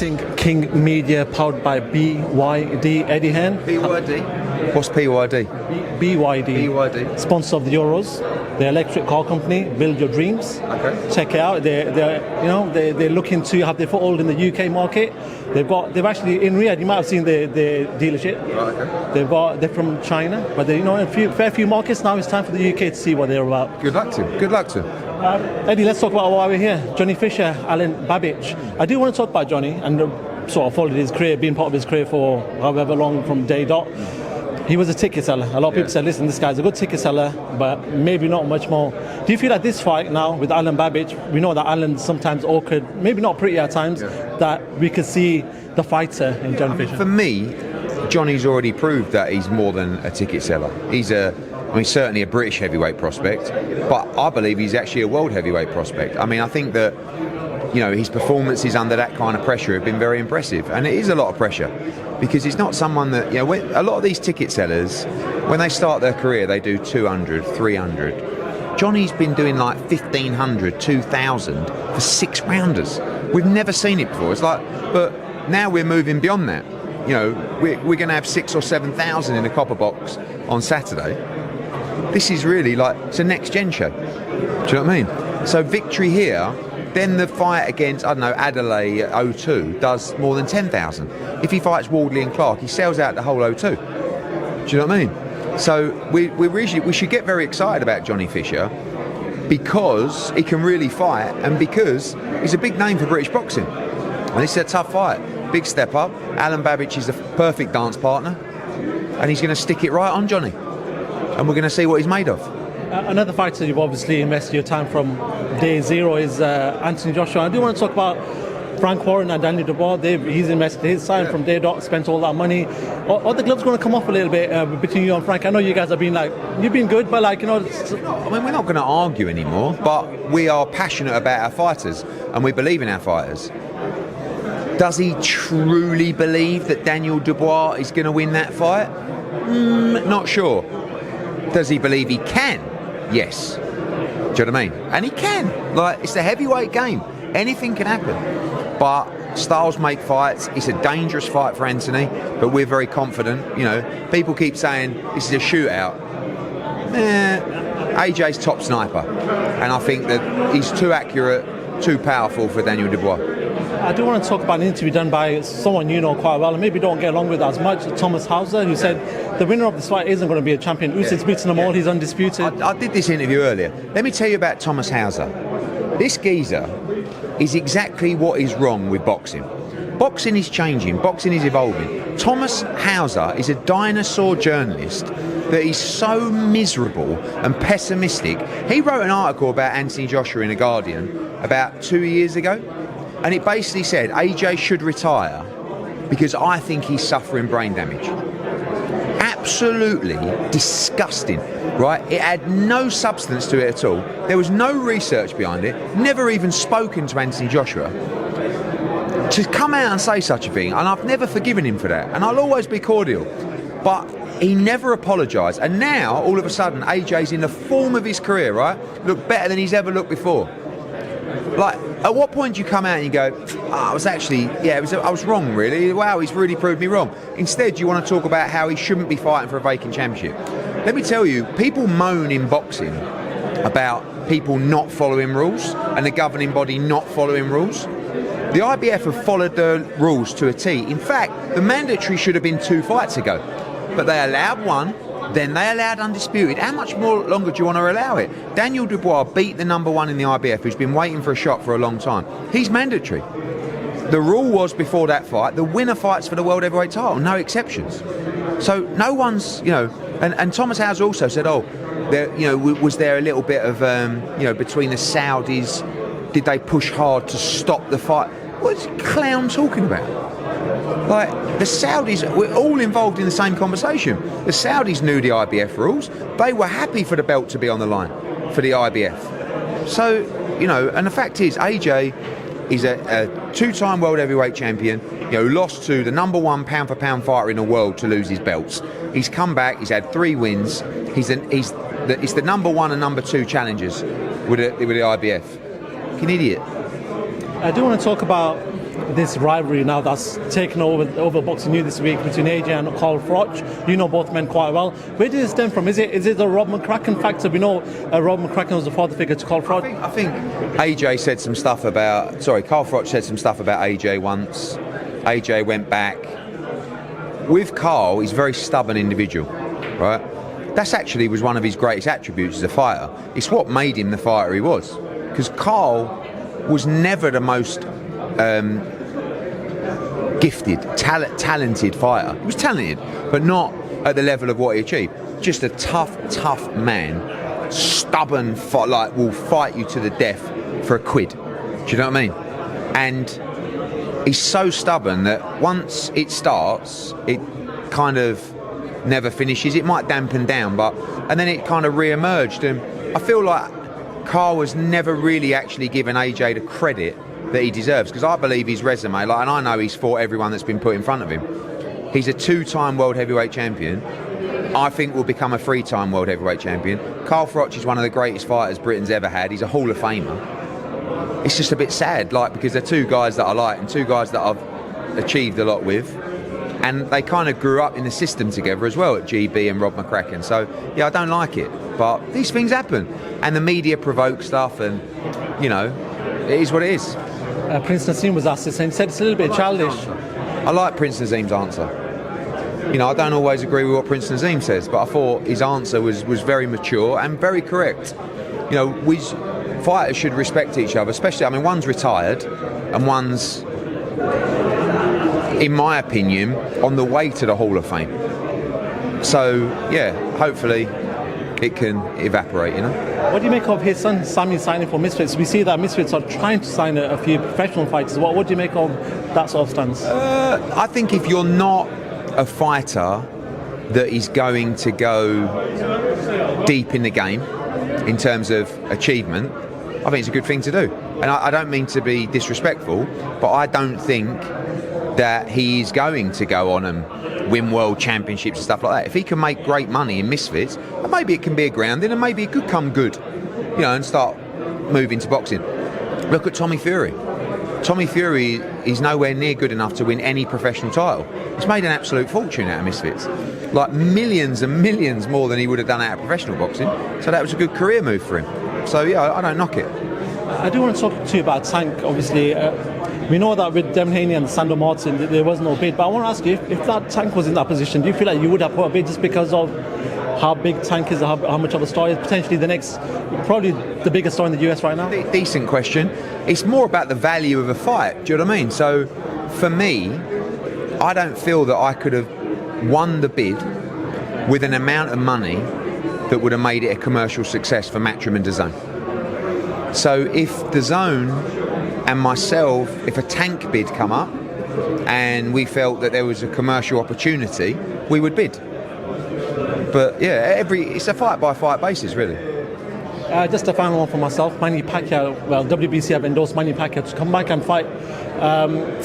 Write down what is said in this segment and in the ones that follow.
Boxing King Media, powered by BYD, Eddie Hearn. BYD? What's PYD? BYD. BYD. Sponsor of the Euros, the electric car company. Build your dreams. Okay. Check it out. They're looking to have their foothold in the UK market. They've actually in Riyadh. You might have seen the dealership. Right, okay. They're from China, but in a fair few markets now. It's time for the UK to see what they're about. Good luck to him. Good luck to him. Eddie, let's talk about why we're here. Johnny Fisher, Alan Babbage. I do want to talk about Johnny and sort of followed his career, been part of his career for however long from day dot. He was a ticket seller. A lot of people said, listen, this guy's a good ticket seller, but maybe not much more. Do you feel like this fight now with Alan Babbage, we know that Alan's sometimes awkward, maybe not pretty at times, that we could see the fighter in Johnny Fisher? For me, Johnny's already proved that he's more than a ticket seller. He's certainly a British heavyweight prospect, but I believe he's actually a world heavyweight prospect. I mean, I think that, his performances under that kind of pressure have been very impressive, and it is a lot of pressure because he's not someone that, a lot of these ticket sellers, when they start their career, they do 200, 300. Johnny's been doing like 1,500, 2,000 for 6 rounders. We've never seen it before. It's like, but now we're moving beyond that. We're going to have 6,000 or 7,000 in a copper box on Saturday. This is really like, it's a next-gen show. Do you know what I mean? So victory here, then the fight against, Adelaide 02 does more than 10,000. If he fights Wardley and Clark, he sells out the whole 02. Do you know what I mean? So we should get very excited about Johnny Fisher because he can really fight and because he's a big name for British boxing. And this is a tough fight. Big step up. Alan Babbage is the perfect dance partner and he's going to stick it right on Johnny. And we're going to see what he's made of. Another fighter you've obviously invested your time from day zero is Anthony Joshua. I do want to talk about Frank Warren and Daniel Dubois. He's invested his time from day dot, spent all that money. Are the gloves going to come off a little bit between you and Frank? I know you guys have been you've been good, but we're not going to argue anymore, but we are passionate about our fighters and we believe in our fighters. Does he truly believe that Daniel Dubois is going to win that fight? Not sure. Does he believe he can? Yes. Do you know what I mean? And he can. It's a heavyweight game. Anything can happen. But styles make fights. It's a dangerous fight for Anthony, but we're very confident. People keep saying this is a shootout. AJ's top sniper. And I think that he's too accurate, too powerful for Daniel Dubois. I do want to talk about an interview done by someone you know quite well and maybe don't get along with as much, Thomas Hauser, who said the winner of this fight isn't going to be a champion. Usyk's beaten them all, he's undisputed. I did this interview earlier. Let me tell you about Thomas Hauser. This geezer is exactly what is wrong with boxing. Boxing is changing, boxing is evolving. Thomas Hauser is a dinosaur journalist that is so miserable and pessimistic. He wrote an article about Anthony Joshua in The Guardian about 2 years ago. And it basically said AJ should retire because I think he's suffering brain damage. Absolutely disgusting, right? It had no substance to it at all. There was no research behind it. Never even spoken to Anthony Joshua. To come out and say such a thing, and I've never forgiven him for that, and I'll always be cordial. But he never apologised. And now, all of a sudden, AJ's in the form of his career, right? Look better than he's ever looked before. At what point do you come out and you go, I was wrong, really. Wow, he's really proved me wrong. Instead, you want to talk about how he shouldn't be fighting for a vacant championship. Let me tell you, people moan in boxing about people not following rules and the governing body not following rules. The IBF have followed the rules to a T. In fact, the mandatory should have been 2 fights ago. But they allowed one, then they allowed undisputed. How much more longer do you want to allow it? Daniel Dubois beat the number 1 in the IBF, who's been waiting for a shot for a long time. He's mandatory. The rule was before that fight, the winner fights for the world heavyweight title, no exceptions. So no one's, and Thomas Hauser also said, was there a little bit of, between the Saudis, did they push hard to stop the fight? What's clown talking about? The Saudis, we're all involved in the same conversation. The Saudis knew the IBF rules. They were happy for the belt to be on the line for the IBF. So, and the fact is, AJ is a 2-time world heavyweight champion, lost to the number 1 pound-for-pound fighter in the world to lose his belts. He's come back, he's had 3 wins. He's the number 1 and number 2 challengers with the IBF. An idiot. I do want to talk about this rivalry now that's taken over boxing news this week between AJ and Carl Froch. You know both men quite well. Where did it stem from? Is it the Rob McCracken factor? We know Rob McCracken was the father figure to Carl Froch. I think AJ said some stuff about. Sorry, Carl Froch said some stuff about AJ once. AJ went back. With Carl, he's a very stubborn individual, right? That's actually was one of his greatest attributes as a fighter. It's what made him the fighter he was. Because Carl was never the most gifted, talented fighter. He was talented, but not at the level of what he achieved. Just a tough man, stubborn, will fight you to the death for a quid. Do you know what I mean? And he's so stubborn that once it starts, it kind of never finishes. It might dampen down, and then it kind of re-emerged. And I feel like Carl was never really actually given AJ the credit that he deserves, because I believe his resume, and I know he's fought everyone that's been put in front of him. He's a 2-time world heavyweight champion. I think will become a 3-time world heavyweight champion. Carl Froch is one of the greatest fighters Britain's ever had. He's a Hall of Famer. It's just a bit sad, because they're two guys that I like and two guys that I've achieved a lot with. And they kind of grew up in the system together as well at GB and Rob McCracken. So, yeah, I don't like it. But these things happen. And the media provoke stuff and, it is what it is. Prince Naseem was asked this and he said it's a little bit childish. I like Prince Naseem's answer. I don't always agree with what Prince Naseem says, but I thought his answer was very mature and very correct. We fighters should respect each other, especially, one's retired and one's, in my opinion, on the way to the Hall of Fame. So, yeah, hopefully it can evaporate, What do you make of his son Sammy signing for Misfits? We see that Misfits are trying to sign a few professional fighters. What do you make of that sort of stance? I think if you're not a fighter that is going to go deep in the game in terms of achievement, I think it's a good thing to do. And I don't mean to be disrespectful, but I don't think that he is going to go on and win world championships and stuff like that. If he can make great money in Misfits, maybe it can be a grounding and maybe it could come good, and start moving to boxing. Look at Tommy Fury. Tommy Fury is nowhere near good enough to win any professional title. He's made an absolute fortune out of Misfits. Like millions and millions more than he would have done out of professional boxing. So that was a good career move for him. So yeah, I don't knock it. I do want to talk to you about Tank, obviously. We know that with Devin Haney and Sandor Martin, there was no bid. But I want to ask you, if that Tank was in that position, do you feel like you would have put a bid just because of how big Tank is, how much of a star is potentially the next, probably the biggest star in the US right now? Decent question. It's more about the value of a fight. Do you know what I mean? So for me, I don't feel that I could have won the bid with an amount of money that would have made it a commercial success for Matchroom and DAZN. So if DAZN and myself, if a Tank bid come up and we felt that there was a commercial opportunity, we would bid. But yeah, it's a fight-by-fight basis, really. Just a final one for myself. Manny Pacquiao, WBC have endorsed Manny Pacquiao to come back and fight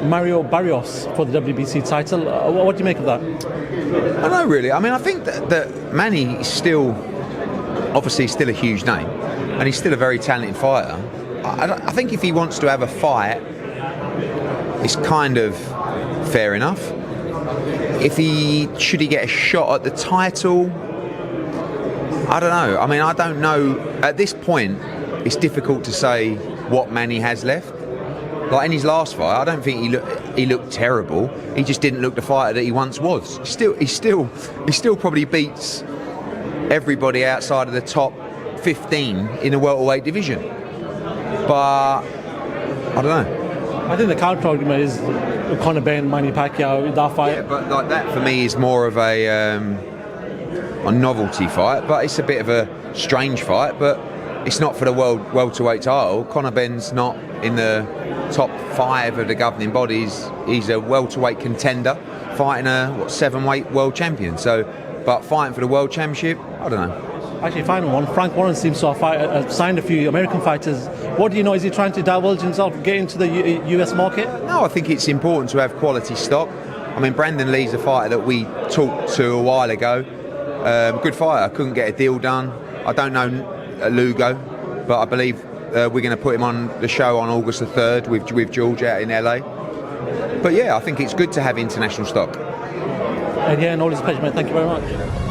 Mario Barrios for the WBC title. What do you make of that? I don't know, really. I think that Manny is still a huge name, and he's still a very talented fighter. I think if he wants to have a fight, it's kind of fair enough. Should he get a shot at the title? I don't know. I don't know. At this point, it's difficult to say what Manny has left. Like in his last fight, I don't think he looked terrible. He just didn't look the fighter that he once was. He still probably beats everybody outside of the top 15 in the welterweight division. But I don't know. I think the counter argument is Conor Ben, Manny Pacquiao, that fight. Yeah, but like that for me is more of a novelty fight. But it's a bit of a strange fight. But it's not for the welterweight title. Conor Ben's not in the top 5 of the governing bodies. He's a welterweight contender fighting a 7-weight world champion. So, but fighting for the world championship, I don't know. Actually, final one. Frank Warren seems to have signed a few American fighters. What do you know? Is he trying to divulge himself, get into the US market? No, I think it's important to have quality stock. Brandon Lee's a fighter that we talked to a while ago. Good fighter. Couldn't get a deal done. I don't know Lugo, but I believe we're going to put him on the show on August the 3rd with George out in LA. But yeah, I think it's good to have international stock. And yeah, and all is a pleasure, mate. Thank you very much.